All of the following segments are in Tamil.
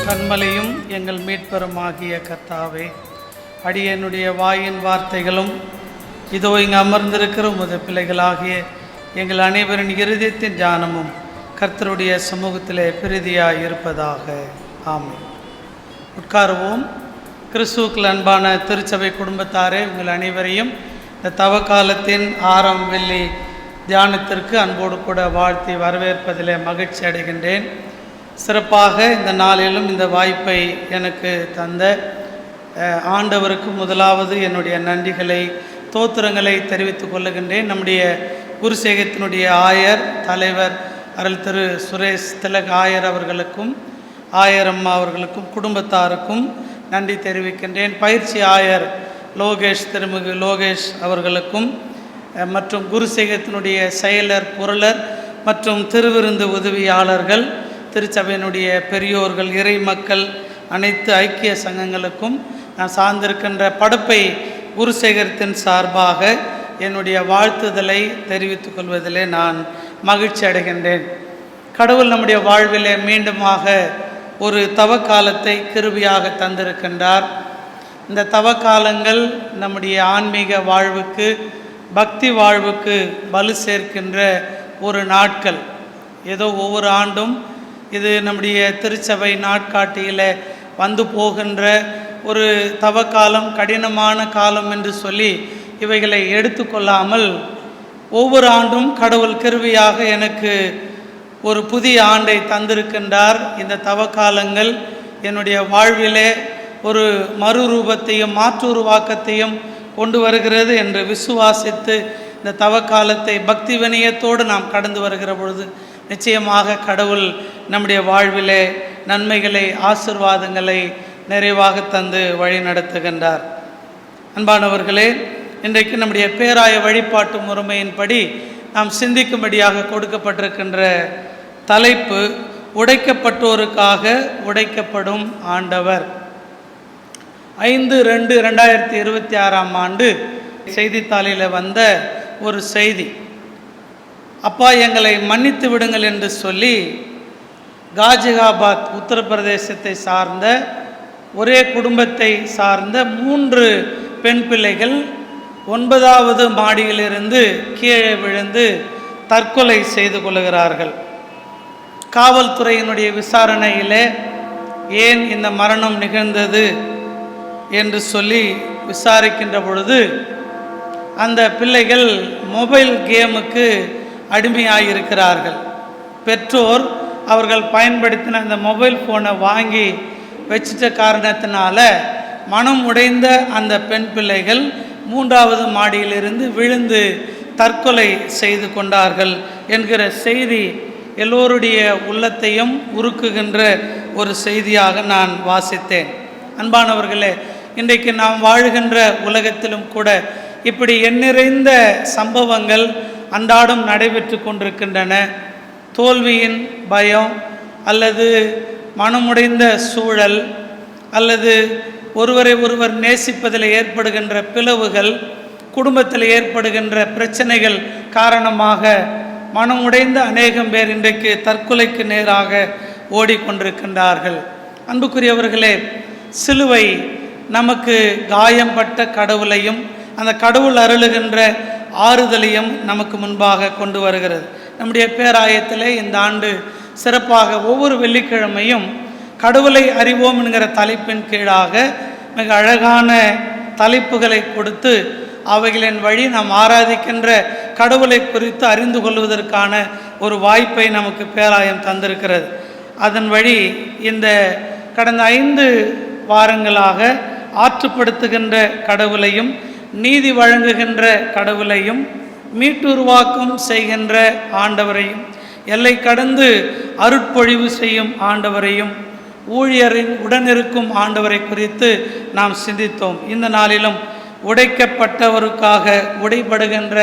கண்மலையும் எங்கள் மீட்பெருமாகிய கர்த்தாவே, அடியனுடைய வாயின் வார்த்தைகளும் இதோ இங்கு அமர்ந்திருக்கிற உமது பிள்ளைகளாகிய எங்கள் அனைவரின் இருதயத்தின் தியானமும் கர்த்தருடைய சமூகத்திலே பிரீதியாய் இருப்பதாக. ஆமென். உட்காருவோம். கிறிஸ்துவுக்குள் அன்பான திருச்சபை குடும்பத்தாரே, உங்கள் அனைவரையும் இந்த தவக்காலத்தின் 6ஆம் வெள்ளி தியானத்திற்கு அன்போடு கூட வாழ்த்தி வரவேற்பதிலே மகிழ்ச்சி அடைகின்றேன். சிறப்பாக இந்த நாளிலும் இந்த வாய்ப்பை எனக்கு தந்த ஆண்டவருக்கு முதலாவது என்னுடைய நன்றிகளை தோத்திரங்களை தெரிவித்துக் கொள்ளுகின்றேன். நம்முடைய குருசேகத்தினுடைய ஆயர் தலைவர் அருள் திரு சுரேஷ் திலக் ஆயர் அவர்களுக்கும் ஆயரம்மா அவர்களுக்கும் குடும்பத்தாருக்கும் நன்றி தெரிவிக்கின்றேன். பயிற்சி ஆயர் லோகேஷ் திருமிகு லோகேஷ் அவர்களுக்கும் மற்றும் குருசேகத்தினுடைய செயலர் பொருளர் மற்றும் திருவிருந்து உதவியாளர்கள், திருச்சபையினுடைய பெரியோர்கள், இறை மக்கள், அனைத்து ஐக்கிய சங்கங்களுக்கும் நான் சார்ந்திருக்கின்ற படப்பை குருசேகரத்தின் சார்பாக என்னுடைய வாழ்த்துதலை தெரிவித்துக் கொள்வதிலே நான் மகிழ்ச்சி அடைகின்றேன். கடவுள் நம்முடைய வாழ்விலே மீண்டுமாக ஒரு தவக்காலத்தை கிருபையாக தந்திருக்கின்றார். இந்த தவக்காலங்கள் நம்முடைய ஆன்மீக வாழ்வுக்கு, பக்தி வாழ்வுக்கு வலு சேர்க்கின்ற ஒரு நாட்கள். ஏதோ ஒவ்வொரு ஆண்டும் இது நம்முடைய திருச்சபை நாட்காட்டியில் வந்து போகின்ற ஒரு தவக்காலம், கடினமான காலம் என்று சொல்லி இவைகளை எடுத்துக்கொள்ளாமல் ஒவ்வொரு ஆண்டும் கடவுள் கிருபையாக எனக்கு ஒரு புதிய ஆண்டை தந்திருக்கின்றார். இந்த தவக்காலங்கள் என்னுடைய வாழ்விலே ஒரு மறுரூபத்தையும் மாற்றுருவாக்கத்தையும் கொண்டு வருகிறது என்று விசுவாசித்து இந்த தவக்காலத்தை பக்தி வினயத்தோடு நாம் கடந்து வருகிற பொழுது நிச்சயமாக கடவுள் நம்முடைய வாழ்விலே நன்மைகளை, ஆசீர்வாதங்களை நிறைவாக தந்து வழி நடத்துகின்றார். அன்பானவர்களே, இன்றைக்கு நம்முடைய பேராய வழிபாட்டு முறைமையின்படி நாம் சிந்திக்கும்படியாக கொடுக்கப்பட்டிருக்கின்ற தலைப்பு உடைக்கப்பட்டோருக்காக உடைக்கப்படும் ஆண்டவர். 5/2/2026 ஆண்டு செய்தித்தாளில் வந்த ஒரு செய்தி. அப்பா எங்களை மன்னித்து விடுங்கள் என்று சொல்லி காஜியாபாத் உத்தரப்பிரதேசத்தை சார்ந்த ஒரே குடும்பத்தை சார்ந்த 3 பெண் பிள்ளைகள் 9வது மாடியிலிருந்து கீழே விழுந்து தற்கொலை செய்து கொள்கிறார்கள். காவல்துறையினுடைய விசாரணையிலே ஏன் இந்த மரணம் நிகழ்ந்தது என்று சொல்லி விசாரிக்கின்ற பொழுது அந்த பிள்ளைகள் மொபைல் கேமுக்கு அடிமையாயிருக்கிறார்கள். பெற்றோர் அவர்கள் பயன்படுத்தின அந்த மொபைல் ஃபோனை வாங்கி வச்சிட்ட காரணத்தினால மனம் உடைந்த அந்த பெண் பிள்ளைகள் 3வது மாடியிலிருந்து விழுந்து தற்கொலை செய்து கொண்டார்கள் என்கிற செய்தி எல்லோருடைய உள்ளத்தையும் உருக்குகின்ற ஒரு செய்தியாக நான் வாசித்தேன். அன்பானவர்களே, இன்றைக்கு நாம் வாழுகின்ற உலகத்திலும் கூட இப்படி எண்ணிறைந்த சம்பவங்கள் அன்றாடம் நடைபெற்று கொண்டிருக்கின்றன. தோல்வியின் பயம் அல்லது மனமுடைந்த சூழல் அல்லது ஒருவரை ஒருவர் நேசிப்பதில் ஏற்படுகின்ற பிளவுகள், குடும்பத்தில் ஏற்படுகின்ற பிரச்சனைகள் காரணமாக மனமுடைந்த அநேகம் பேர் இன்றைக்கு தற்கொலைக்கு நேராக ஓடிக்கொண்டிருக்கின்றார்கள். அன்புக்குரியவர்களே, சிலுவை நமக்கு காயம்பட்ட கடவுளையும் அந்த கடவுள் அருளுகின்ற ஆறுதலையும் நமக்கு முன்பாக கொண்டு வருகிறது. நம்முடைய பேராயத்திலே இந்த ஆண்டு சிறப்பாக ஒவ்வொரு வெள்ளிக்கிழமையும் கடவுளை அறிவோம் என்கிற தலைப்பின் கீழாக மிக அழகான தலைப்புகளை கொடுத்து அவைகளின் வழி நாம் ஆராதிக்கின்ற கடவுளை குறித்து அறிந்து கொள்வதற்கான ஒரு வாய்ப்பை நமக்கு பேராயம் தந்திருக்கிறது. அதன் வழி இந்த கடந்த 5 வாரங்களாக ஆற்றுப்படுத்துகின்ற கடவுளையும், நீதி வழங்குகின்ற கடவுளையும், மீட்டுருவாக்கம் செய்கின்ற ஆண்டவரையும், எல்லை கடந்து அருட்பொழிவு செய்யும் ஆண்டவரையும், ஊழியரின் உடனிருக்கும் ஆண்டவரை குறித்து நாம் சிந்தித்தோம். இந்த நாளிலும் உடைக்கப்பட்டவருக்காக உடைபடுகின்ற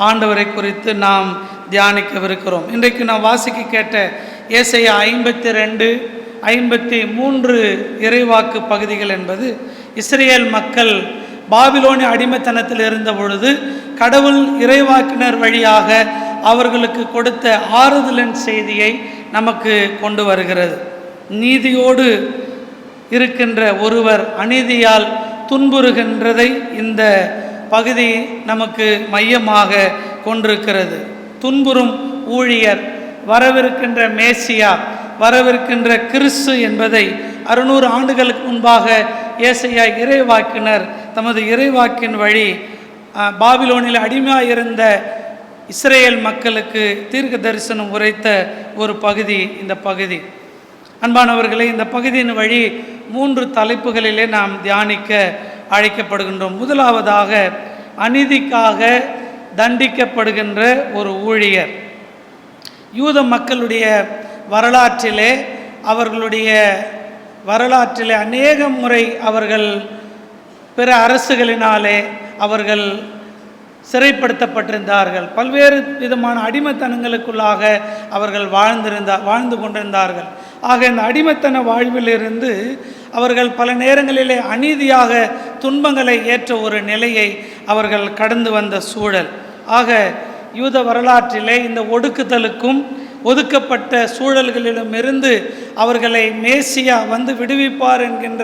ஆண்டவரை குறித்து நாம் தியானிக்கவிருக்கிறோம். இன்றைக்கு நாம் வாசிக்க கேட்ட ஏசாயா 52, 53 இறைவாக்கு பகுதிகள் என்பது இஸ்ரேல் மக்கள் பாபிலோனிய அடிமைத்தனத்தில் இருந்த பொழுது கடவுள் இறைவாக்கினர் வழியாக அவர்களுக்கு கொடுத்த ஆறுதலின் செய்தியை நமக்கு கொண்டு வருகிறது. நீதியோடு இருக்கின்ற ஒருவர் அநீதியால் துன்புறுகின்றதை இந்த பகுதி நமக்கு மையமாக கொண்டிருக்கிறது. துன்புறும் ஊழியர், வரவிருக்கின்ற மேசியா, வரவிருக்கின்ற கிறிஸ்து என்பதை 600 ஆண்டுகளுக்கு முன்பாக ஏசாயா இறைவாக்கினர் தமது இறைவாக்கின் வழி பாபிலோனில் அடிமையாயிருந்த இஸ்ரேல் மக்களுக்கு தீர்க்க தரிசனம் உரைத்த ஒரு பகுதி இந்த பகுதி. அன்பானவர்களே, இந்த பகுதியின் வழி 3 தலைப்புகளிலே நாம் தியானிக்க அழைக்கப்படுகின்றோம். முதலாவதாக, அநீதிக்காக தண்டிக்கப்படுகின்ற ஒரு ஊழியர். யூத மக்களுடைய வரலாற்றிலே அநேக முறை அவர்கள் பிற அரசுகளினாலே அவர்கள் சிறைப்படுத்தப்பட்டிருந்தார்கள். பல்வேறு விதமான அடிமைத்தனங்களுக்குள்ளாக அவர்கள் வாழ்ந்து கொண்டிருந்தார்கள். ஆக இந்த அடிமைத்தன வாழ்விலிருந்து அவர்கள் பல நேரங்களிலே அநீதியாக துன்பங்களை ஏற்ற ஒரு நிலையை அவர்கள் கடந்து வந்த சூழல். ஆக யூத வரலாற்றிலே இந்த ஒடுக்குதலுக்கும் ஒதுக்கப்பட்ட சூழல்களிலுமிருந்து அவர்களை மேசியா வந்து விடுவிப்பார் என்கின்ற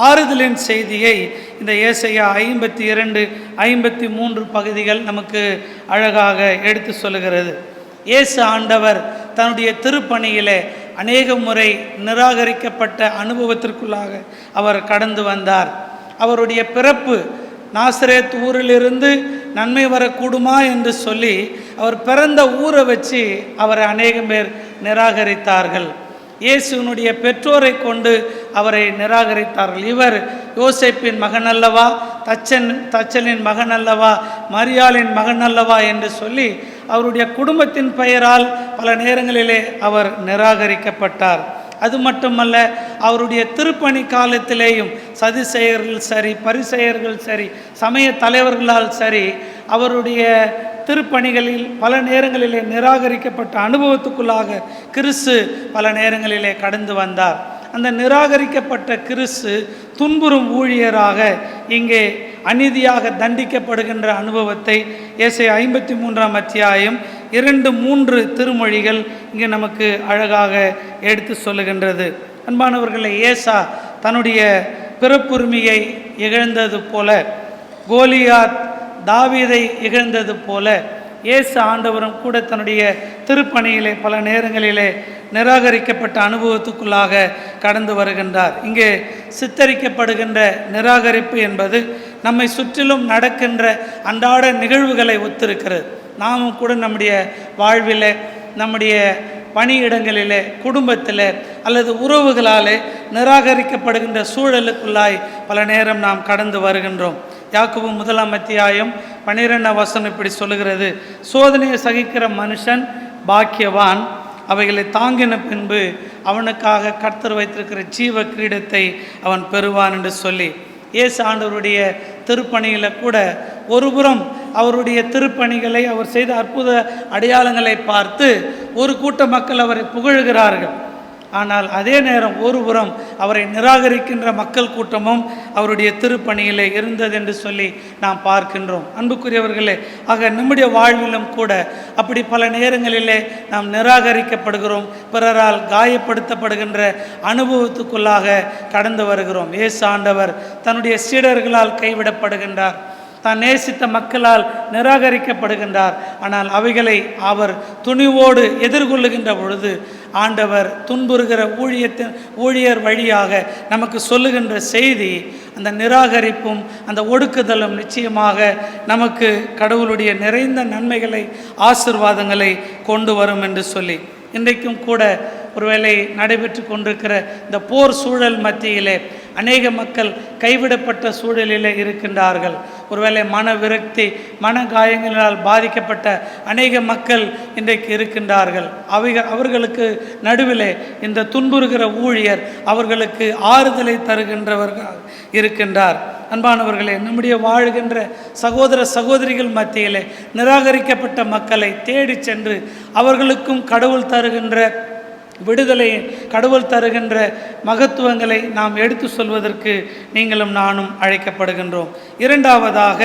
ஆறுதலின் செய்தியை இந்த ஏசாயா 52, 53 பகுதிகள் நமக்கு அழகாக எடுத்து சொல்லுகிறது. இயேசு ஆண்டவர் தன்னுடைய திருப்பணியிலே அநேக முறை நிராகரிக்கப்பட்ட அனுபவத்திற்குள்ளாக அவர் கடந்து வந்தார். அவருடைய பிறப்பு நாசரேத் ஊரிலிருந்து நன்மை வரக்கூடுமா என்று சொல்லி அவர் பிறந்த ஊரை வச்சு அவரை அநேகம் பேர் நிராகரித்தார்கள். இயேசுனுடைய பெற்றோரை கொண்டு அவரை நிராகரித்தார்கள். இவர் யோசேப்பின் மகன் அல்லவா, தச்சனின் மகன் அல்லவா, மரியாளின் மகன் அல்லவா என்று சொல்லி அவருடைய குடும்பத்தின் பெயரால் பல நேரங்களிலே அவர் நிராகரிக்கப்பட்டார். அது மட்டுமல்ல, அவருடைய திருப்பணி காலத்திலேயும் சதிசெயர்கள் சரி, பரிசெயர்கள் சரி, சமய தலைவர்களால் சரி, அவருடைய திருப்பணிகளில் பல நேரங்களிலே நிராகரிக்கப்பட்ட அனுபவத்துக்குள்ளாக கிறிஸ்து பல நேரங்களிலே கடந்து வந்தார். அந்த நிராகரிக்கப்பட்ட கிறிஸ்து துன்புறும் ஊழியராக இங்கே அநீதியாக தண்டிக்கப்படுகின்ற அனுபவத்தை ஏசாயா 53ஆம் அத்தியாயம் 2-3 திருமொழிகள் இங்கே நமக்கு அழகாக எடுத்து சொல்லுகின்றது. அன்பானவர்களை, ஏசா தன்னுடைய பிறப்புரிமையை இழந்தது போல, கோலியாத் தாவீதை இழந்தது போல, இயேசு ஆண்டவரும் கூட தன்னுடைய திருப்பணியிலே பல நேரங்களிலே நிராகரிக்கப்பட்ட அனுபவத்துக்குள்ளாக கடந்து வருகின்றார். இங்கே சித்தரிக்கப்படுகின்ற நிராகரிப்பு என்பது நம்மை சுற்றிலும் நடக்கின்ற அன்றாட நிகழ்வுகளை ஒத்திருக்கிறது. நாமும் கூட நம்முடைய வாழ்வில், நம்முடைய பணியிடங்களிலே, குடும்பத்தில் அல்லது உறவுகளாலே நிராகரிக்கப்படுகின்ற சூழலுக்குள்ளாய் பல நேரம் நாம் கடந்து வருகின்றோம். யாக்கோபு 1ஆம் அத்தியாயம் 12ஆம் வசனம் இப்படி சொல்லுகிறது: சோதனையை சகிக்கிற மனுஷன் பாக்கியவான், அவைகளை தாங்கின பின்பு அவனுக்காக கர்த்தர் வைத்திருக்கிற ஜீவ கிரீடத்தை அவன் பெறுவான் என்று சொல்லி, இயேசு ஆண்டவருடைய திருப்பணியில் கூட ஒருபுறம் அவருடைய திருப்பணிகளை, அவர் செய்த அற்புத அடையாளங்களை பார்த்து ஒரு கூட்ட மக்கள் அவரை புகழுகிறார்கள். ஆனால் அதே நேரம் ஒருபுறம் அவரை நிராகரிக்கின்ற மக்கள் கூட்டமும் அவருடைய திருப்பணியிலே இருந்தது என்று சொல்லி நாம் பார்க்கின்றோம். அன்புக்குரியவர்களே, ஆக நம்முடைய வாழ்விலும் கூட அப்படி பல நேரங்களிலே நாம் நிராகரிக்கப்படுகிறோம், பிறரால் காயப்படுத்தப்படுகின்ற அனுபவத்துக்குள்ளாக கடந்து வருகிறோம். இயேசு ஆண்டவர் தன்னுடைய சீடர்களால் கைவிடப்படுகின்றார், தான் நேசித்த மக்களால் நிராகரிக்கப்படுகின்றார். ஆனால் அவைகளை அவர் துணிவோடு எதிர்கொள்ளுகின்ற பொழுது ஆண்டவர் துன்புறுகிற ஊழியர் வழியாக நமக்கு சொல்லுகின்ற செய்தி, அந்த நிராகரிப்பும் அந்த ஒடுக்குதலும் நிச்சயமாக நமக்கு கடவுளுடைய நிறைந்த நன்மைகளை, ஆசீர்வாதங்களை கொண்டு வரும் என்று சொல்லி, இன்றைக்கும் கூட ஒருவேளை நடைபெற்று கொண்டிருக்கிற இந்த போர் சூழல் மத்தியிலே அநேக மக்கள் கைவிடப்பட்ட சூழலிலே இருக்கின்றார்கள். ஒருவேளை மன விரக்தி, மன காயங்களால் பாதிக்கப்பட்ட அநேக மக்கள் இன்றைக்கு இருக்கின்றார்கள். அவர்களுக்கு நடுவிலே இந்த துன்புறுகிற ஊழியர் அவர்களுக்கு ஆறுதலை தருகின்றவர்கள் இருக்கின்றார். அன்பானவர்களே, நம்முடைய வாழ்கின்ற சகோதர சகோதரிகள் மத்தியிலே நிராகரிக்கப்பட்ட மக்களை தேடி சென்று அவர்களுக்கும் கடவுள் தருகின்ற விடுதலை, கடவுள் தருகின்ற மகத்துவங்களை நாம் எடுத்து சொல்வதற்கு நீங்களும் நானும் அழைக்கப்படுகின்றோம். இரண்டாவதாக,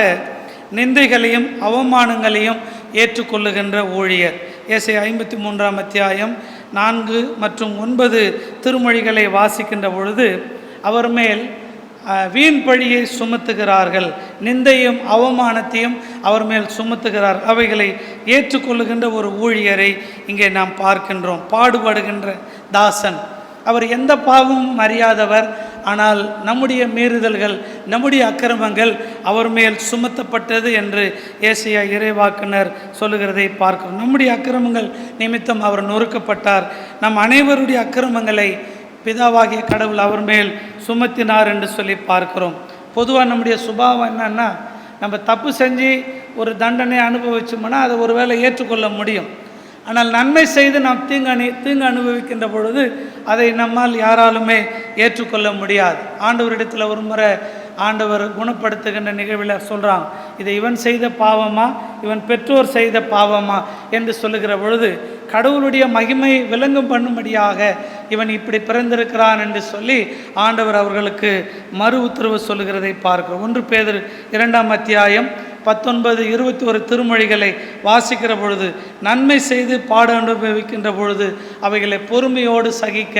நிந்தைகளையும் அவமானங்களையும் ஏற்றுக்கொள்ளுகின்ற ஊழியர். ஏசாயா 53ஆம் அத்தியாயம் 4 மற்றும் 9 திருமொழிகளை வாசிக்கின்ற பொழுது அவர் மேல் வீண் பழியை சுமத்துகிறார்கள், நிந்தையும் அவமானத்தையும் அவர் மேல் சுமத்துகிறார். அவைகளை ஏற்றுக்கொள்ளுகின்ற ஒரு ஊழியரை இங்கே நாம் பார்க்கின்றோம். பாடுபடுகின்ற தாசன். அவர் எந்த பாவமும் அறியாதவர். ஆனால் நம்முடைய மீறுதல்கள், நம்முடைய அக்கிரமங்கள் அவர் மேல் சுமத்தப்பட்டது என்று ஏசாயா இறைவாக்கினர் சொல்லுகிறதை பார்க்கிறோம். நம்முடைய அக்கிரமங்கள் நிமித்தம் அவர் நொறுக்கப்பட்டார். நம் அனைவருடைய அக்கிரமங்களை பிதாவாகிய கடவுள் அவர் மேல் சுமத்தினார் என்று சொல்லி பார்க்கிறோம். பொதுவாக நம்முடைய சுபாவம் என்னன்னா, நம்ம தப்பு செஞ்சு ஒரு தண்டனை அனுபவிச்சோம்னா அதை ஒரு வேளை ஏற்றுக்கொள்ள முடியும். ஆனால் நன்மை செய்து நாம் தீங்கு அனுபவிக்கின்ற பொழுது அதை நம்மால் யாராலுமே ஏற்றுக்கொள்ள முடியாது. ஆண்டவரிடத்தில் ஒரு முறை ஆண்டவர் குணப்படுத்துகின்ற நிகழ்வில் சொல்கிறாங்க, இதை இவன் செய்த பாவமா, இவன் பெற்றோர் செய்த பாவமா என்று சொல்லுகிற பொழுது கடவுளுடைய மகிமை விளங்கும் பண்ணும்படியாக இவன் இப்படி பிறந்திருக்கிறான் என்று சொல்லி ஆண்டவர் அவர்களுக்கு மறு உத்தரவு சொல்லுகிறதை பார்க்கிறோம். 1 பேதுரு 2ஆம் அத்தியாயம் 19, 21 திருமொழிகளை வாசிக்கிற பொழுது, நன்மை செய்து பாடு அனுபவிக்கின்ற பொழுது அவைகளை பொறுமையோடு சகிக்க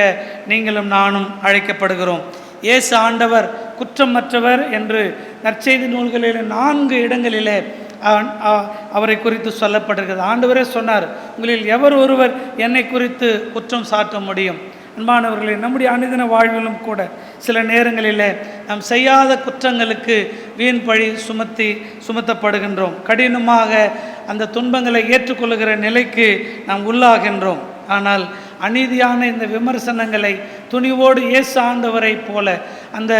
நீங்களும் நானும் அழைக்கப்படுகிறோம். இயேசு ஆண்டவர் குற்றமற்றவர் என்று நற்செய்தி நூல்களில் 4 இடங்களிலே அவரை குறித்து சொல்லப்பட்டிருக்கிறது. ஆண்டவரே சொன்னார், உங்களில் எவர் ஒருவர் என்னை குறித்து குற்றம் சாட்ட முடியும்? அன்பானவர்களே, நம்முடைய அனுதின வாழ்விலும் கூட சில நேரங்களில் நாம் செய்யாத குற்றங்களுக்கு வீண் பழி சுமத்தப்படுகின்றோம். கடினமாக அந்த துன்பங்களை ஏற்றுக்கொள்ளுகிற நிலைக்கு நாம் உள்ளாகின்றோம். ஆனால் அநீதியான இந்த விமர்சனங்களை துணிவோடு இயேசு ஆண்டவரை போல, அந்த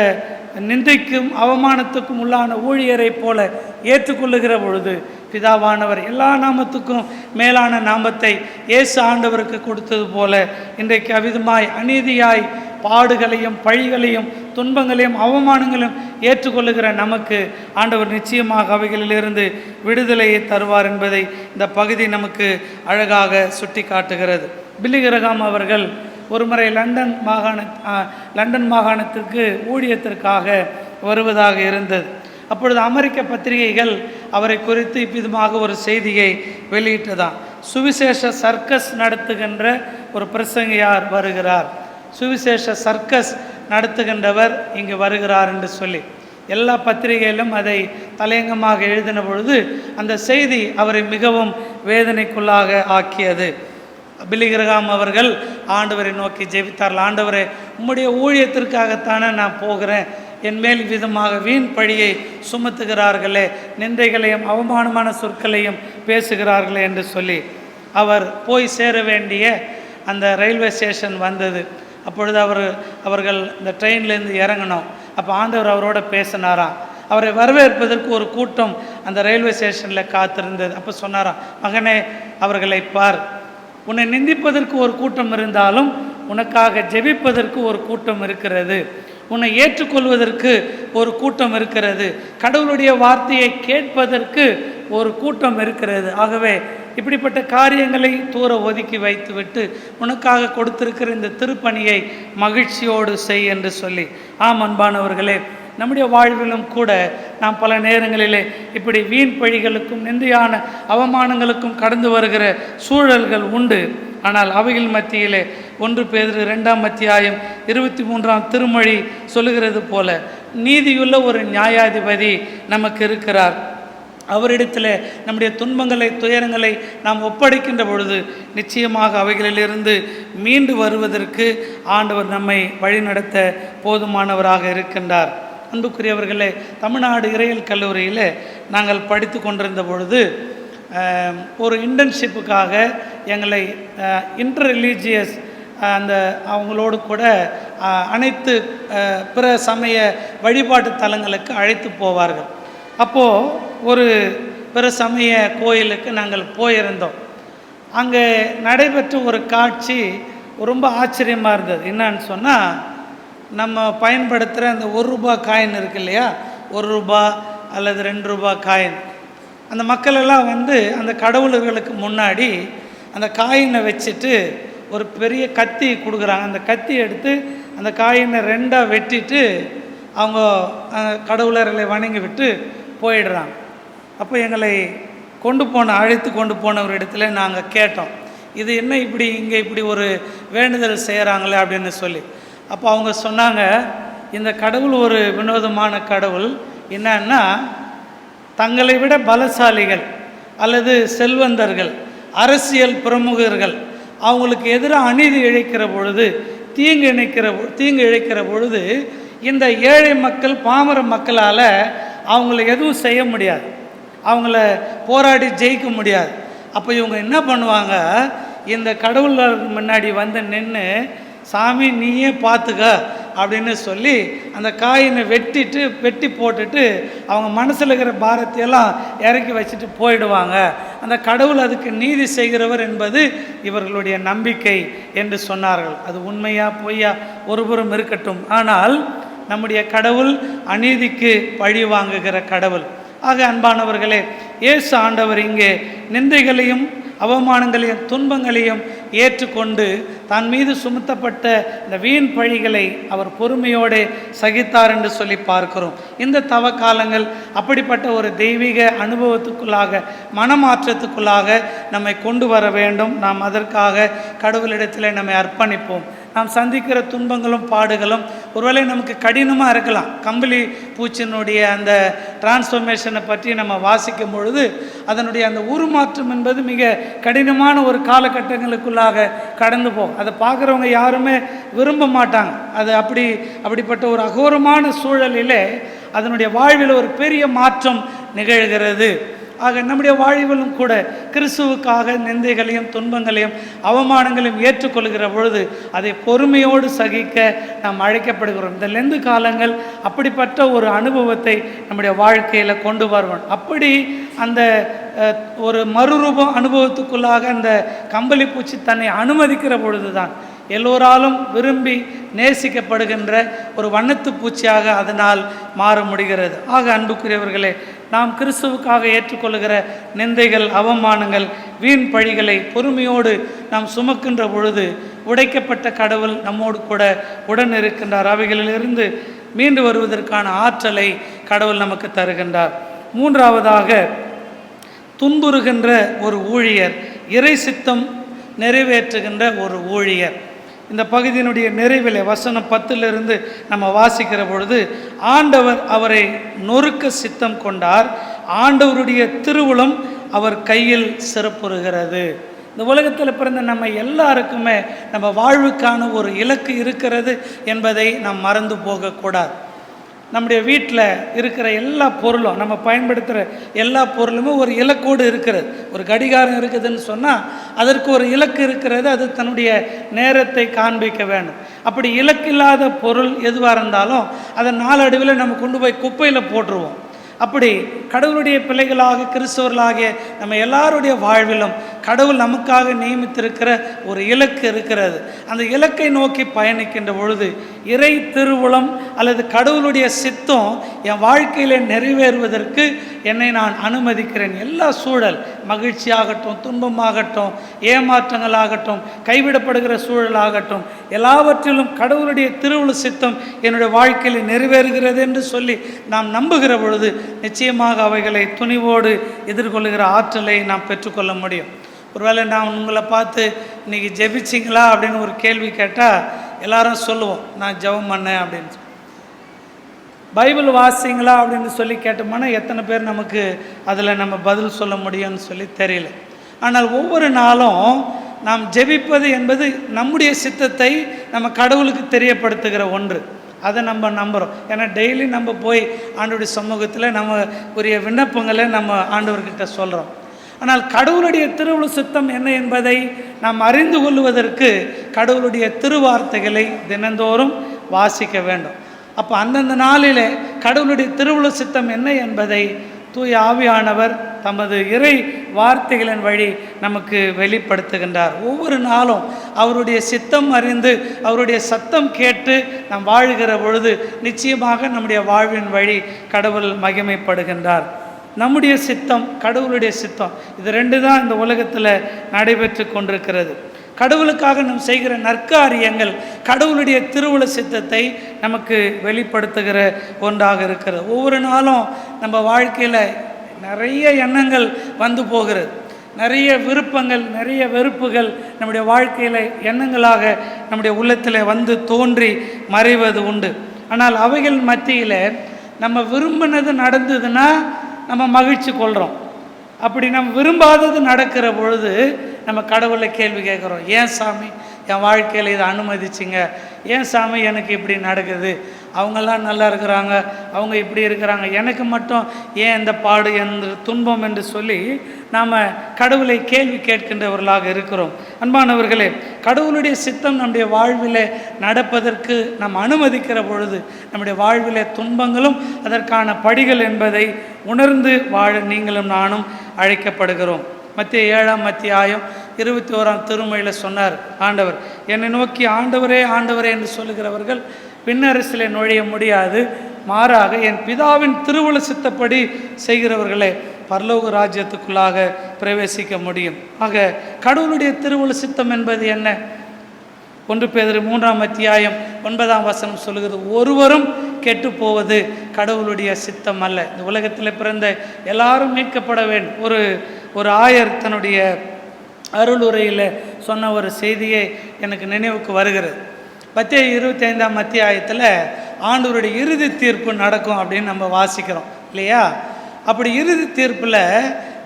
நிந்தைக்கும் அவமானத்துக்கும் உள்ளான ஊழியரை போல ஏற்றுக்கொள்ளுகிற பொழுது பிதாவானவர் எல்லா நாமத்துக்கும் மேலான நாமத்தை இயேசு ஆண்டவருக்கு கொடுத்தது போல இன்றைக்கு அவிதமாய் அநீதியாய் பாடுகளையும் பழிகளையும் துன்பங்களையும் அவமானங்களையும் ஏற்றுக்கொள்ளுகிற நமக்கு ஆண்டவர் நிச்சயமாக அவைகளிலிருந்து விடுதலையை தருவார் என்பதை இந்த பகுதி நமக்கு அழகாக சுட்டி காட்டுகிறது. பில்லி கிரஹாம் அவர்கள் ஒரு முறை லண்டன் மாகாணத்திற்கு ஊழியத்திற்காக வருவதாக இருந்தது. அப்பொழுது அமெரிக்க பத்திரிகைகள் அவரை குறித்து இவ்விதமாக ஒரு செய்தியை வெளியிட்டதான், சுவிசேஷ சர்க்கஸ் நடத்துகின்ற ஒரு பிரசங்கியார் வருகிறார், சுவிசேஷ சர்க்கஸ் நடத்துகின்றவர் இங்கு வருகிறார் என்று சொல்லி எல்லா பத்திரிகையிலும் அதை தலையங்கமாக எழுதின பொழுது அந்த செய்தி அவரை மிகவும் வேதனைக்குள்ளாக ஆக்கியது. பில்லி கிரஹாம் அவர்கள் ஆண்டவரை நோக்கி ஜெபித்தார்கள். ஆண்டவரே, உம்முடைய ஊழியத்திற்காகத்தானே நான் போகிறேன், என் மேல் விதமாக வீண் பழியை சுமத்துகிறார்களே, நிந்தைகளையும் அவமானமான சொற்களையும் பேசுகிறார்களே என்று சொல்லி அவர் போய் சேர வேண்டிய அந்த ரயில்வே ஸ்டேஷன் வந்தது. அப்பொழுது அவர்கள் இந்த ட்ரெயின்லேருந்து இறங்கணும். அப்போ ஆண்டவர் அவரோட பேசினாராம். அவரை வரவேற்பதற்கு ஒரு கூட்டம் அந்த ரயில்வே ஸ்டேஷனில் காத்திருந்தது. அப்போ சொன்னாராம், மகனே, அவர்களை பார், உன்னை நிந்திப்பதற்கு ஒரு கூட்டம் இருந்தாலும் உனக்காக ஜெபிப்பதற்கு ஒரு கூட்டம் இருக்கிறது, உன்னை ஏற்றுக்கொள்வதற்கு ஒரு கூட்டம் இருக்கிறது, கடவுளுடைய வார்த்தையை கேட்பதற்கு ஒரு கூட்டம் இருக்கிறது. ஆகவே இப்படிப்பட்ட காரியங்களை தூர ஒதுக்கி வைத்துவிட்டு உனக்காக கொடுத்திருக்கிற இந்த திருப்பணியை மகிழ்ச்சியோடு செய் என்று சொல்லி. ஆம் அன்பானவர்களே, நம்முடைய வாழ்விலும் கூட நாம் பல நேரங்களிலே இப்படி வீண் பழிகளுக்கும் நிந்தையான அவமானங்களுக்கும் கடந்து வருகிற சூழல்கள் உண்டு. ஆனால் அவைகள் மத்தியிலே 1 பேதுரு 2ஆம் அத்தியாயம் 23ஆம் திருமொழி சொல்லுகிறது போல நீதியுள்ள ஒரு நியாயாதிபதி நமக்கு இருக்கிறார். அவரிடத்தில் நம்முடைய துன்பங்களை துயரங்களை நாம் ஒப்படைக்கின்ற பொழுது நிச்சயமாக அவைகளிலிருந்து மீண்டு வருவதற்கு ஆண்டவர் நம்மை வழிநடத்த போதுமானவராக இருக்கின்றார். அன்புக்குரியவர்களே, தமிழ்நாடு இறையியல் கல்லூரியில் நாங்கள் படித்து கொண்டிருந்த பொழுது ஒரு இன்டர்ன்ஷிப்புக்காக எங்களை இன்டர் ரிலீஜியஸ் அந்த அவங்களோடு கூட அனைத்து பிற சமய வழிபாட்டு தலங்களுக்கு அழைத்து போவார்கள். அப்போது ஒரு பிற சமய கோயிலுக்கு நாங்கள் போயிருந்தோம். அங்கே நடைபெற்ற ஒரு காட்சி ரொம்ப ஆச்சரியமாக இருந்தது. என்னன்னு சொன்னால், நம்ம பயன்படுத்துகிற அந்த ₹1 காயின் இருக்கு இல்லையா, ₹1 அல்லது ₹2 காயின், அந்த மக்களெல்லாம் அந்த கடவுளர்களுக்கு முன்னாடி அந்த காயினை வச்சுட்டு ஒரு பெரிய கத்தி கொடுக்குறாங்க. அந்த கத்தி எடுத்து அந்த காயினை 2ஆக வெட்டிட்டு அவங்க கடவுளர்களை வணங்கி விட்டு போயிடுறாங்க. அப்போ எங்களை அழைத்து கொண்டு போன ஒரு இடத்துல நாங்கள் கேட்டோம், இது என்ன இங்கே இப்படி ஒரு வேண்டுதல் செய்கிறாங்களே அப்படின்னு சொல்லி. அப்போ அவங்க சொன்னாங்க, இந்த கடவுள் ஒரு வினோதமான கடவுள். என்னன்னா, தங்களை விட பலசாலிகள் அல்லது செல்வந்தர்கள், அரசியல் பிரமுகர்கள் அவங்களுக்கு எதிராக அநீதி இழைக்கிற பொழுது, தீங்கு இழைக்கிற பொழுது இந்த ஏழை மக்கள், பாமர மக்களால் அவங்கள எதுவும் செய்ய முடியாது, அவங்கள போராடி ஜெயிக்க முடியாது. அப்போ இவங்க என்ன பண்ணுவாங்க, இந்த கடவுளுக்கு முன்னாடி நின்று, சாமி நீயே பார்த்துக்க அப்படின்னு சொல்லி அந்த காயினை வெட்டி போட்டுட்டு அவங்க மனசில் இருக்கிற பாரத்தையெல்லாம் இறக்கி வச்சுட்டு போயிடுவாங்க. அந்த கடவுள் அதுக்கு நீதி செய்கிறவர் என்பது இவர்களுடைய நம்பிக்கை என்று சொன்னார்கள். அது உண்மையா பொய்யா ஒருபுறம் இருக்கட்டும், ஆனால் நம்முடைய கடவுள் அநீதிக்கு பழி வாங்குகிற கடவுள். ஆக அன்பானவர்களே, இயேசு ஆண்டவர் இங்கே நிந்தைகளையும் அவமானங்களையும் துன்பங்களையும் ஏற்றுக்கொண்டு தன் மீது சுமத்தப்பட்ட இந்த வீண் பழிகளை அவர் பொறுமையோடு சகித்தார் என்று சொல்லி பார்க்கிறோம். இந்த தவ காலங்கள் அப்படிப்பட்ட ஒரு தெய்வீக அனுபவத்துக்குள்ளாக, மனமாற்றத்துக்குள்ளாக நம்மை கொண்டு வர வேண்டும். நாம் அதற்காக கடவுளிடத்தில் நம்மை அர்ப்பணிப்போம். நாம் சந்திக்கிற துன்பங்களும் பாடுகளும் ஒருவேளை நமக்கு கடினமாக இருக்கலாம். கம்பளி பூச்சினுடைய அந்த டிரான்ஸ்ஃபர்மேஷனை பற்றி நம்ம வாசிக்கும் பொழுது அதனுடைய அந்த உருமாற்றம் என்பது மிக கடினமான ஒரு காலகட்டங்களுக்குள்ளாக கடந்து போகும். அதை பார்க்குறவங்க யாருமே விரும்ப மாட்டாங்க. அது அப்படிப்பட்ட ஒரு அகோரமான சூழலிலே அதனுடைய வாழ்வில் ஒரு பெரிய மாற்றம் நிகழ்கிறது. ஆக நம்முடைய வாழ்விலும் கூட கிறிஸ்துவுக்காக நிந்தைகளையும் துன்பங்களையும் அவமானங்களையும் ஏற்றுக்கொள்கிற பொழுது அதை பொறுமையோடு சகிக்க நாம் அழைக்கப்படுகிறோம். இந்த லெந்து காலங்கள் அப்படிப்பட்ட ஒரு அனுபவத்தை நம்முடைய வாழ்க்கையில் கொண்டு வருவோம். அப்படி அந்த ஒரு மறுரூபம் அனுபவத்துக்குள்ளாக அந்த கம்பளி பூச்சி தன்னை அனுமதிக்கிற பொழுது தான் எல்லோராலும் விரும்பி நேசிக்கப்படுகின்ற ஒரு வண்ணத்து பூச்சியாக அதனால் மாற முடிகிறது. ஆக அன்புக்குரியவர்களே, நாம் கிறிஸ்துவுக்காக ஏற்றுக்கொள்கிற நிந்தைகள், அவமானங்கள், வீண் பழிகளை பொறுமையோடு நாம் சுமக்கின்ற பொழுது உடைக்கப்பட்ட கடவுள் நம்மோடு கூட உடன் இருக்கின்றார். அவைகளிலிருந்து மீண்டு வருவதற்கான ஆற்றலை கடவுள் நமக்கு தருகின்றார். மூன்றாவதாக, துன்புறுகின்ற ஒரு ஊழியர், இறை சித்தம் நிறைவேற்றுகின்ற ஒரு ஊழியர். இந்த பகுதியினுடைய நிறைவில் வசனம் 10 நம்ம வாசிக்கிற பொழுது, ஆண்டவர் அவரை நொறுக்க சித்தம் கொண்டார், ஆண்டவருடைய திருவுளம் அவர் கையில் சிறப்புறுகிறது. இந்த உலகத்தில் பிறந்த நம்ம எல்லாருக்குமே நம்ம வாழ்வுக்கான ஒரு இலக்கு இருக்கிறது என்பதை நாம் மறந்து போகக்கூடாது. நம்முடைய வீட்டில் இருக்கிற எல்லா பொருளும், நம்ம பயன்படுத்துகிற எல்லா பொருளுமே ஒரு இலக்கோடு இருக்கிறது. ஒரு கடிகாரம் இருக்குதுன்னு சொன்னால் அதற்கு ஒரு இலக்கு இருக்கிறது, அது தன்னுடைய நேரத்தை காண்பிக்க வேண்டும். அப்படி இலக்கில்லாத பொருள் எதுவாக இருந்தாலும் அதை நாளடைவில் நம்ம கொண்டு போய் குப்பையில் போட்டுருவோம். அப்படி கடவுளுடைய பிள்ளைகளாக, கிறிஸ்தவர்களாகிய நம்ம எல்லாருடைய வாழ்விலும் கடவுள் நமக்காக நியமித்திருக்கிற ஒரு இலக்கு இருக்கிறது. அந்த இலக்கை நோக்கி பயணிக்கின்ற பொழுது இறை திருவுளம் அல்லது கடவுளுடைய சித்தம் என் வாழ்க்கையில் நிறைவேறுவதற்கு என்னை நான் அனுமதிக்கிறேன். எல்லா சூழல், மகிழ்ச்சியாகட்டும், துன்பமாகட்டும், ஏமாற்றங்களாகட்டும், கைவிடப்படுகிற சூழலாகட்டும், எல்லாவற்றிலும் கடவுளுடைய திருவுள சித்தம் என்னுடைய வாழ்க்கையில் நிறைவேறுகிறது என்று சொல்லி நாம் நம்புகிற பொழுது நிச்சயமாக அவைகளை துணிவோடு எதிர்கொள்ளுகிற ஆற்றலை நாம் பெற்றுக்கொள்ள முடியும். ஒருவேளை நான் உங்களை பார்த்து இன்றைக்கி ஜெபிச்சிங்களா அப்படின்னு ஒரு கேள்வி கேட்டால் எல்லாரும் சொல்லுவோம், நான் ஜெபம் பண்ணேன் அப்படின்னு. பைபிள் வாசிங்களா அப்படின்னு சொல்லி கேட்டோம்னா எத்தனை பேர் நமக்கு அதில் நம்ம பதில் சொல்ல முடியும்னு சொல்லி தெரியல. ஆனால் ஒவ்வொரு நாளும் நாம் ஜெபிப்பது என்பது நம்முடைய சித்தத்தை நம்ம கடவுளுக்கு தெரியப்படுத்துகிற ஒன்று. அதை நம்ம நம்புகிறோம். ஏன்னா டெய்லி நம்ம போய் ஆண்டவருடைய சமூகத்தில் நம்ம உரிய விண்ணப்பங்களை நம்ம ஆண்டவர்கிட்ட சொல்கிறோம். ஆனால் கடவுளுடைய திருவுள சித்தம் என்ன என்பதை நாம் அறிந்து கொள்வதற்கு கடவுளுடைய திருவார்த்தைகளை தினந்தோறும் வாசிக்க வேண்டும். அப்போ அந்தந்த நாளில் கடவுளுடைய திருவுள சித்தம் என்ன என்பதை தூய ஆவியானவர் தமது இறை வார்த்தைகளின் வழி நமக்கு வெளிப்படுத்துகின்றார். ஒவ்வொரு நாளும் அவருடைய சித்தம் அறிந்து அவருடைய சத்தம் கேட்டு நாம் வாழ்கிற பொழுது நிச்சயமாக நம்முடைய வாழ்வின் வழி கடவுள் மகிமைப்படுகின்றார். நம்முடைய சித்தம், கடவுளுடைய சித்தம், இது ரெண்டு தான் இந்த உலகத்தில் நடைபெற்று கொண்டிருக்கிறது. கடவுளுக்காக நாம் செய்கிற நற்காரியங்கள் கடவுளுடைய திருவுள சித்தத்தை நமக்கு வெளிப்படுத்துகிற ஒன்றாக இருக்கிறது. ஒவ்வொரு நாளும் நம்ம வாழ்க்கையில் நிறைய எண்ணங்கள் வந்து போகிறது, நிறைய விருப்பங்கள், நிறைய வெறுப்புகள் நம்முடைய வாழ்க்கையில் எண்ணங்களாக நம்முடைய உள்ளத்தில் வந்து தோன்றி மறைவது உண்டு. ஆனால் அவைகள் மத்தியில் நம்ம விரும்பினது நடந்ததுன்னா நம்ம மகிழ்ச்சி கொள்கிறோம். அப்படி நம்ம விரும்பாதது நடக்கிற பொழுது நம்ம கடவுளை கேள்வி கேட்குறோம். ஏன் சாமி என் வாழ்க்கையில் இதை அனுமதிச்சிங்க? ஏன் சாமி எனக்கு இப்படி நடக்குது? அவங்கெல்லாம் நல்லா இருக்கிறாங்க, அவங்க இப்படி இருக்கிறாங்க, எனக்கு மட்டும் ஏன் இந்த பாடு, எந்த துன்பம் என்று சொல்லி நாம் கடவுளை கேள்வி கேட்கின்றவர்களாக இருக்கிறோம். அன்பானவர்களே, கடவுளுடைய சித்தம் நம்முடைய வாழ்வில் நடப்பதற்கு நாம் அனுமதிக்கிற பொழுது நம்முடைய வாழ்வில் துன்பங்களும் அதற்கான படிகள் என்பதை உணர்ந்து வாழ நீங்களும் நானும் அழைக்கப்படுகிறோம். மத்திய 7ஆம் அத்தியாயம் 21ஆம் திருமொழியில் சொன்னார் ஆண்டவர், என்னை நோக்கி ஆண்டவரே ஆண்டவரே என்று சொல்லுகிறவர்கள் பின்னரசிலே நுழைய முடியாது, மாறாக என் பிதாவின் திருவுள சித்தப்படி செய்கிறவர்களே பரலோக ராஜ்யத்துக்குள்ளாக பிரவேசிக்க முடியும். ஆக கடவுளுடைய திருவுள சித்தம் என்பது என்ன? 1 பேதுரு 3ஆம் அத்தியாயம் 9ஆம் வசனம் சொல்லுகிறது, ஒருவரும் கெட்டு போவது கடவுளுடைய சித்தம் அல்ல. இந்த உலகத்தில் பிறந்த எல்லாரும் மீட்கப்பட வேண்டும். ஒரு ஆயர் தன்னுடைய அருளுரையில் சொன்ன ஒரு செய்தியை எனக்கு நினைவுக்கு வருகிறது. மத்தேயு 25ஆம் அத்தியாயத்தில் ஆண்டவருடைய இறுதி தீர்ப்பு நடக்கும் அப்படின்னு நம்ம வாசிக்கிறோம் இல்லையா? அப்படி இறுதி தீர்ப்பில்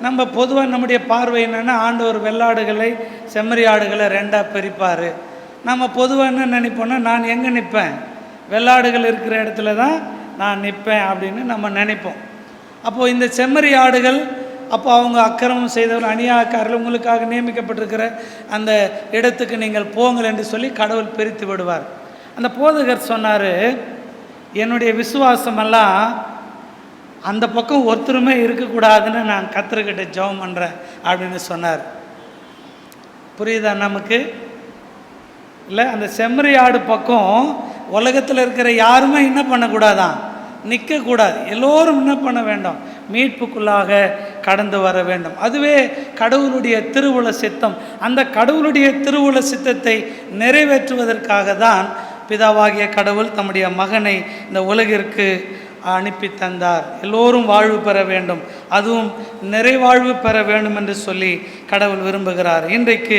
நம்ம பொதுவாக நம்முடைய பார்வை என்னென்னா, ஆண்டவர் வெள்ளாடுகளை செம்மறியாடுகளை ரெண்டாக பிரிப்பார். நம்ம பொதுவாக என்ன நினைப்போன்னா, நான் எங்கே நிற்பேன்? வெள்ளாடுகள் இருக்கிற இடத்துல தான் நான் நிற்பேன் அப்படின்னு நம்ம நினைப்போம். அப்போது இந்த செம்மறியாடுகள், அப்போ அவங்க அக்கிரமம் செய்தவர் அநியாயக்காரர்கள், உங்களுக்காக நியமிக்கப்பட்டிருக்கிற அந்த இடத்துக்கு நீங்கள் போங்கள் என்று சொல்லி கடவுள் பிரித்து விடுவார். அந்த போதகர் சொன்னார், என்னுடைய விசுவாசமெல்லாம் அந்த பக்கம் ஒருத்தருமே இருக்கக்கூடாதுன்னு நான் கர்த்தர்கிட்ட ஜெபம் பண்ணுறேன் அப்படின்னு சொன்னார். புரியுதா நமக்கு? இல்லை, அந்த செம்மறியாடு பக்கம் உலகத்தில் இருக்கிற யாருமே என்ன பண்ணக்கூடாதான், நிற்கக்கூடாது. எல்லோரும் என்ன பண்ண வேண்டும்? மீட்புக்குள்ளாக கடந்து வர வேண்டும். அதுவே கடவுளுடைய திருவுள சித்தம். அந்த கடவுளுடைய திருவுள சித்தத்தை நிறைவேற்றுவதற்காக தான் பிதாவாகிய கடவுள் தம்முடைய மகனை இந்த உலகிற்கு அனுப்பி தந்தார். எல்லோரும் வாழ்வு பெற வேண்டும், அதுவும் நிறைவாழ்வு பெற வேண்டும் என்று சொல்லி கடவுள் விரும்புகிறார். இன்றைக்கு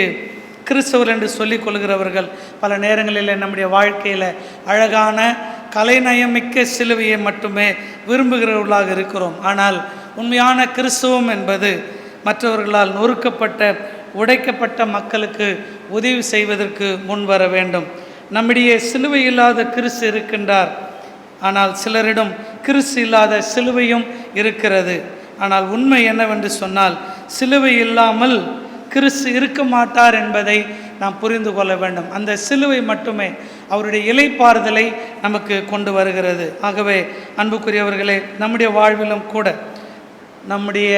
கிறிஸ்தவர் என்று சொல்லிக் கொள்கிறவர்கள் பல நேரங்களில் நம்முடைய வாழ்க்கையில் அழகான கலைநயமிக்க சிலுவையை மட்டுமே விரும்புகிறவர்களாக இருக்கிறோம். ஆனால் உண்மையான கிறிஸ்தவம் என்பது மற்றவர்களால் நொறுக்கப்பட்ட உடைக்கப்பட்ட மக்களுக்கு உதவி செய்வதற்கு முன் வர வேண்டும். நம்முடைய சிலுவை இல்லாத கிறிஸ்து இருக்கின்றார், ஆனால் சிலரிடம் கிறிஸ்து இல்லாத சிலுவையும் இருக்கிறது. ஆனால் உண்மை என்னவென்று சொன்னால், சிலுவை இல்லாமல் கிறிஸ்து இருக்க மாட்டார் என்பதை நாம் புரிந்து கொள்ள வேண்டும். அந்த சிலுவை மட்டுமே அவருடைய இளைப்பாறுதலை நமக்கு கொண்டு வருகிறது. ஆகவே அன்புக்குரியவர்களே, நம்முடைய வாழ்விலும் கூட நம்முடைய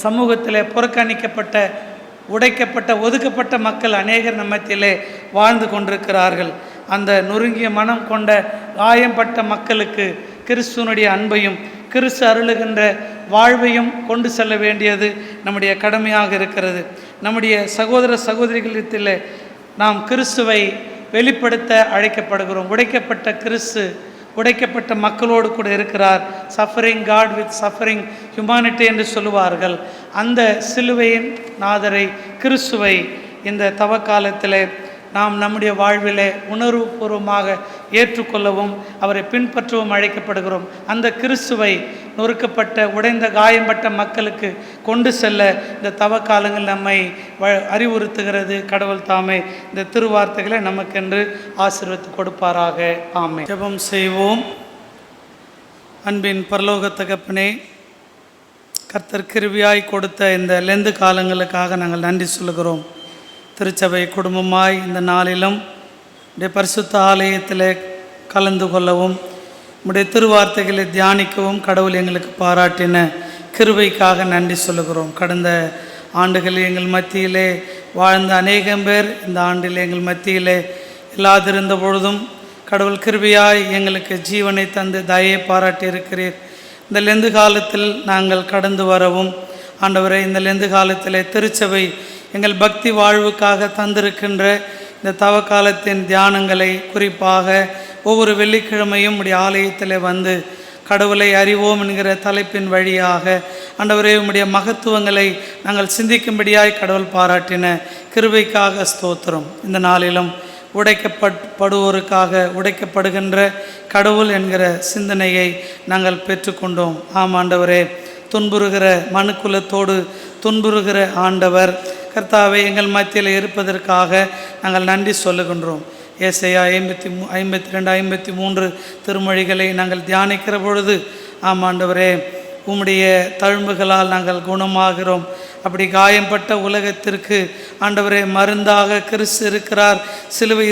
சமூகத்தில் புறக்கணிக்கப்பட்ட, உடைக்கப்பட்ட, ஒதுக்கப்பட்ட மக்கள் அநேகர் நம்மத்திலே வாழ்ந்து கொண்டிருக்கிறார்கள். அந்த நொறுங்கிய மனம் கொண்ட காயம்பட்ட மக்களுக்கு கிறிஸ்துவனுடைய அன்பையும் கிறிஸ்து அருளுகின்ற வாழ்வையும் கொண்டு செல்ல வேண்டியது நம்முடைய கடமையாக இருக்கிறது. நம்முடைய சகோதர சகோதரிகளிடத்தில் நாம் கிறிஸ்துவை வெளிப்படுத்த அழைக்கப்படுகிறோம். உடைக்கப்பட்ட கிறிஸ்து உடைக்கப்பட்ட மக்களோடு கூட இருக்கிறார். Suffering God with suffering humanity என்று சொல்லுவார்கள். அந்த சிலுவையின் நாதரை, கிறிஸ்துவை இந்த தவக்காலத்தில் நாம் நம்முடைய வாழ்விலே உணர்வுபூர்வமாக ஏற்றுக்கொள்ளவும் அவரை பின்பற்றவும் அழைக்கப்படுகிறோம். அந்த கிறிஸ்துவை நொறுக்கப்பட்ட, உடைந்த, காயம்பட்ட மக்களுக்கு கொண்டு செல்ல இந்த தவக்காலங்கள் நம்மை அறிவுறுத்துகிறது. கடவுள் தாமே இந்த திருவார்த்தைகளை நமக்கென்று ஆசீர்வதித்து கொடுப்பாராக. ஆமென். ஜெபம் செய்வோம். அன்பின் பரலோக தகப்பனே, கர்த்தர் கிருபையாய் கொடுத்த இந்த லெந்து காலங்களுக்காக நாங்கள் நன்றி சொல்லுகிறோம். திருச்சபை குடும்பமாய் இந்த நாளிலும் உடைய பரிசுத்த ஆலயத்தில் கலந்து கொள்ளவும் உடைய திருவார்த்தைகளை தியானிக்கவும் கடவுள் எங்களுக்கு பாராட்டின கிருபைக்காக நன்றி சொல்லுகிறோம். கடந்த ஆண்டுகளில் எங்கள் மத்தியிலே வாழ்ந்த அநேகம் பேர் இந்த ஆண்டில் எங்கள் மத்தியிலே இல்லாதிருந்த பொழுதும் கடவுள் கிருபையாய் எங்களுக்கு ஜீவனை தந்து தயை பாராட்டி இருக்கிறீர். இந்த லெந்து காலத்தில் நாங்கள் கடந்து வரவும் ஆண்டவரே, இந்த லெந்து காலத்திலே திருச்சபை எங்கள் பக்தி வாழ்வுக்காக தந்திருக்கின்ற இந்த தவ காலத்தின் தியானங்களை குறிப்பாக ஒவ்வொரு வெள்ளிக்கிழமையும் உடைய ஆலயத்தில் வந்து கடவுளை அறிவோம் என்கிற தலைப்பின் வழியாக ஆண்டவரே உம்முடைய மகத்துவங்களை நாங்கள் சிந்திக்கும்படியாய் கடவுள் பாராட்டின கிருபைக்காக ஸ்தோத்திரம். இந்த நாளிலும் உடைக்கப்படுவோருக்காக உடைக்கப்படுகின்ற கடவுள் என்கிற சிந்தனையை நாங்கள் பெற்றுக்கொண்டோம். ஆண்டவரே, துன்புறுகிற மனுக்குலத்தோடு துன்புறுகிற ஆண்டவர் கர்த்தாவே எங்கள் மத்தியில் இருப்பதற்காக நாங்கள் நன்றி சொல்லுகின்றோம். ஏசாயா 52, 53 திருமொழிகளை நாங்கள் தியானிக்கிற பொழுது ஆண்டவரே, உம்முடைய தழும்புகளால் நாங்கள் குணமாகிறோம். அப்படி காயம்பட்ட உலகத்திற்கு ஆண்டவரே மருந்தாக கிறிஸ்து இருக்கிறார், சிலுவை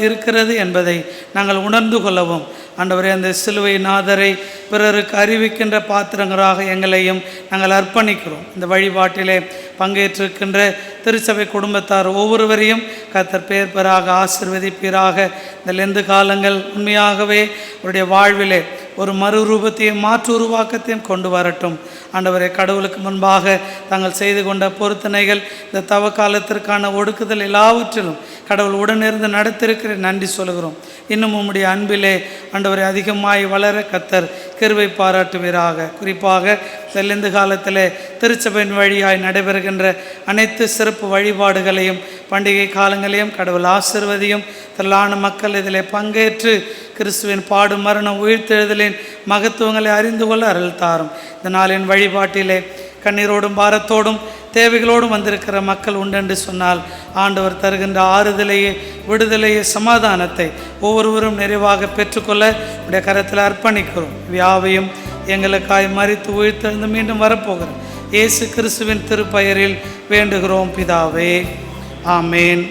இருக்கிறது என்பதை நாங்கள் உணர்ந்து கொள்ளவும் ஆண்டவரே, அந்த சிலுவை நாதரை பிறருக்கு அறிவிக்கின்ற பாத்திரங்களாக எங்களையும் நாங்கள் அர்ப்பணிக்கிறோம். இந்த வழிபாட்டிலே பங்கேற்றிருக்கின்ற திருச்சபை குடும்பத்தார் ஒவ்வொருவரையும் கர்த்தர் பேர் பெறாக ஆசீர்வதிப்பீராக. இந்த லெந்து காலங்கள் உண்மையாகவே அவருடைய வாழ்விலே ஒரு மறுரூபத்தையும் மாற்று உருவாக்கத்தையும் கொண்டு வரட்டும். ஆண்டவரே, கடவுளுக்கு முன்பாக தாங்கள் செய்து கொண்ட பொருத்தனைகள், இந்த தவ காலத்திற்கான ஒடுக்குதல் எல்லாவற்றிலும் கடவுள் உடனிருந்து நடத்திருக்கிற நன்றி சொல்கிறோம். இன்னும் உம்முடைய அன்பிலே ஆண்டவரை அதிகமாய் வளர கர்த்தர் கிருபை பாராட்டுவீராக. குறிப்பாக லெந்து காலத்தில் திருச்சபையின் வழியாய் நடைபெறுகின்ற அனைத்து சிறப்பு வழிபாடுகளையும் பண்டிகை காலங்களையும் கடவுள் ஆசீர்வதியும். திரளான மக்கள் இதில் பங்கேற்று கிறிஸ்துவின் பாடு மரண உயிர்த்தெழுதலின் மகத்துவங்களை அறிந்து கொள்ள அருள் தாரும். இந்த நாளின் வழிபாட்டிலே கண்ணீரோடும் பாரத்தோடும் தேவைகளோடும் வந்திருக்கிற மக்கள் உண்டென்று சொன்னால் ஆண்டவர் தருகின்ற ஆறுதலையே, விடுதலையே, சமாதானத்தை ஒவ்வொருவரும் நிறைவாக பெற்றுக்கொள்ள உடைய கரத்தில் அர்ப்பணிக்கிறோம். யாவையும் எங்களுக்காய் மரித்து உயிர்த்தெழுந்து மீண்டும் வரப்போகிறோம் இயேசு கிறிஸ்துவின் திருப்பெயரில் வேண்டுகிறோம் பிதாவே, ஆமேன்.